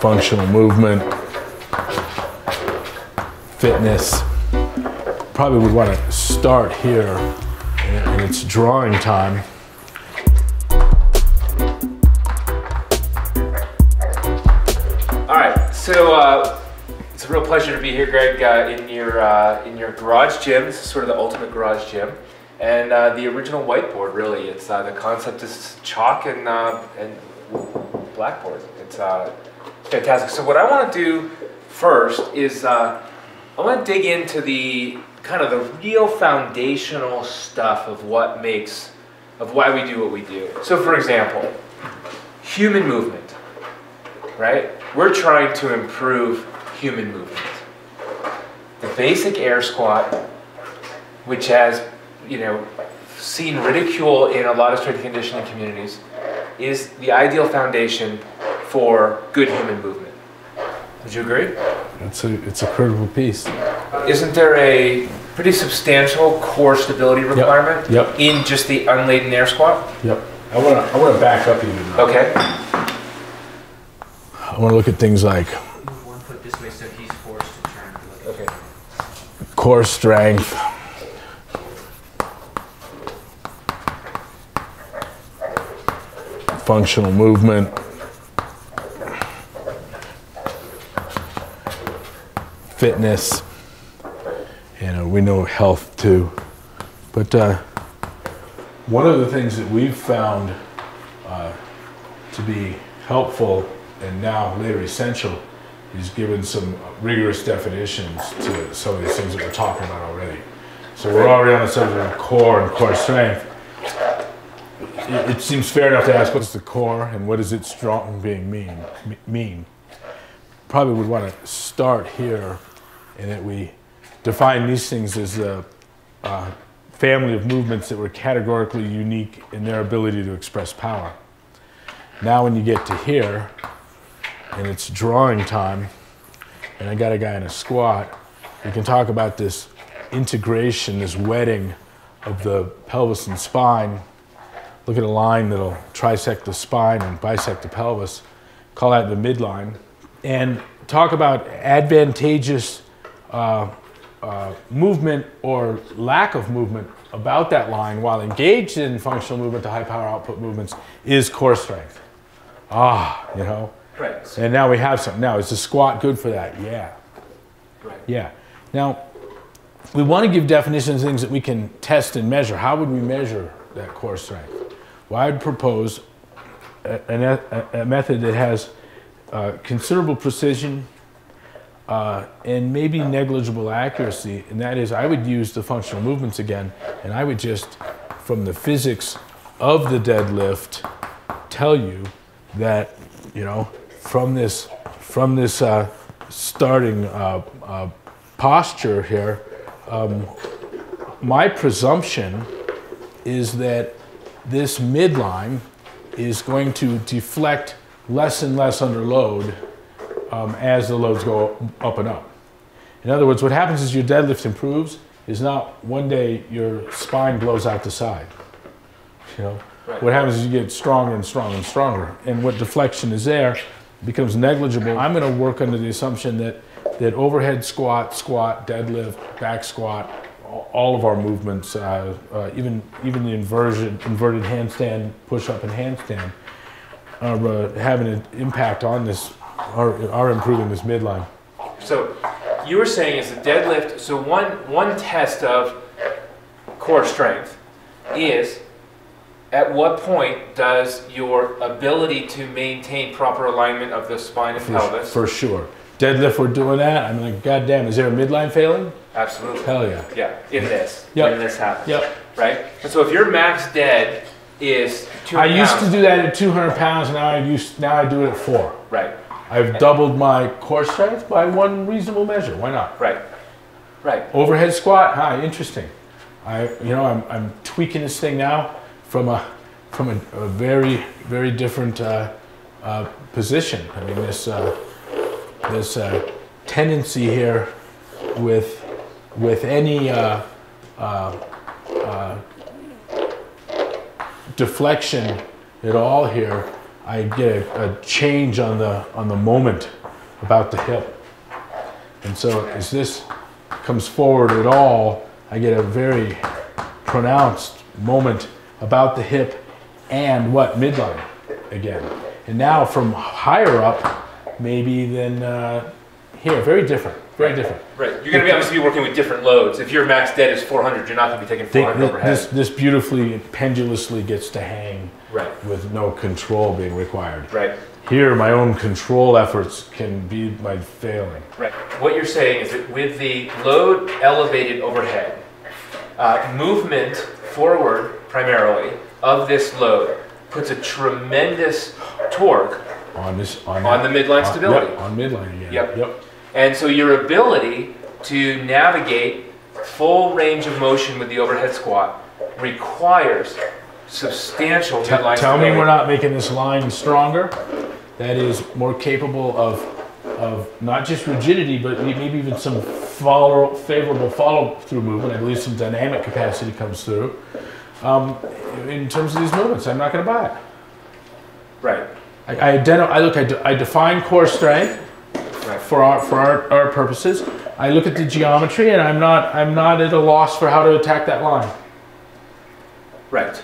functional movement, fitness. Probably would want to start here, and it's drawing time. All right, so it's a real pleasure to be here, Greg, in your garage gym. This is sort of the ultimate garage gym, and the original whiteboard. Really, it's the concept is chalk and blackboard. It's fantastic. So what I want to do first is I want to dig into the kind of the real foundational stuff of why we do what we do. So for example, human movement, right? We're trying to improve human movement. The basic air squat, which has, seen ridicule in a lot of strength and conditioning communities, is the ideal foundation for good human movement. Would you agree? It's a critical piece. Isn't there a pretty substantial core stability requirement in just the unladen air squat? Yep. I want to back up even. Okay. I want to look at things like Move 1 foot this way so he's forced to turn. Okay. core strength, functional movement, fitness. We know health too. But one of the things that we've found to be helpful and now later essential is given some rigorous definitions to some of these things that we're talking about already. So we're already on the subject of core and core strength. It seems fair enough to ask, what's the core and what does its strong being mean? Probably would want to start here in that we define these things as a family of movements that were categorically unique in their ability to express power. Now when you get to here, and it's drawing time, and I got a guy in a squat, we can talk about this integration, this wedding of the pelvis and spine. Look at a line that'll trisect the spine and bisect the pelvis, call that the midline, and talk about advantageous movement or lack of movement about that line while engaged in functional movement to high power output movements is core strength. Right. And now we have something. Now, is the squat good for that? Yeah. Right. Yeah. Now, we want to give definitions of things that we can test and measure. How would we measure that core strength? Well, I would propose a method that has considerable precision and maybe negligible accuracy, and that is I would use the functional movements again, and I would just, from the physics of the deadlift, tell you that, from this starting posture here, my presumption is that this midline is going to deflect less and less under load as the loads go up and up. In other words, what happens is your deadlift improves is not one day your spine blows out the side. Right. What happens is you get stronger and stronger and stronger, and what deflection is there becomes negligible. I'm going to work under the assumption that overhead squat, deadlift, back squat, all of our movements, even the inverted handstand, push-up, and handstand, are having an impact on this, are improving this midline. So you were saying is the deadlift, so one test of core strength is at what point does your ability to maintain proper alignment of the spine and pelvis? For sure. Deadlift, we're doing that. I'm like, God damn, is there a midline failing? Absolutely. Hell yeah. Yeah, in this. Yep. When this happens. Yep. Right? And so if your max dead is 200 I used pounds, to do that at 200 pounds, and now I do it at 4. Right. I've doubled my core strength by one reasonable measure. Why not? Right. Right. Overhead squat. Hi, interesting. I'm tweaking this thing now from a very, very different position. I mean, this tendency here with any deflection at all here, I get a change on the moment about the hip. And so as this comes forward at all, I get a very pronounced moment about the hip and what, midline again. And now from higher up, maybe than here, very different, very different. Right, you're going to be obviously working with different loads. If your max dead is 400, you're not going to be taking 400 overhead. This beautifully, pendulously gets to hang with no control being required. Right. Here, my own control efforts can be my failing. Right. What you're saying is that with the load elevated overhead, movement forward primarily of this load puts a tremendous torque on the midline stability. Yep, on midline again. Yep. And so your ability to navigate full range of motion with the overhead squat requires substantial midline stability. Tell me we're not making this line stronger. That is more capable of not just rigidity, but maybe even some favorable follow-through movement. I believe some dynamic capacity comes through. In terms of these movements, I'm not going to buy it. Right. I define core strength for our purposes. I look at the geometry, and I'm not at a loss for how to attack that line. Right.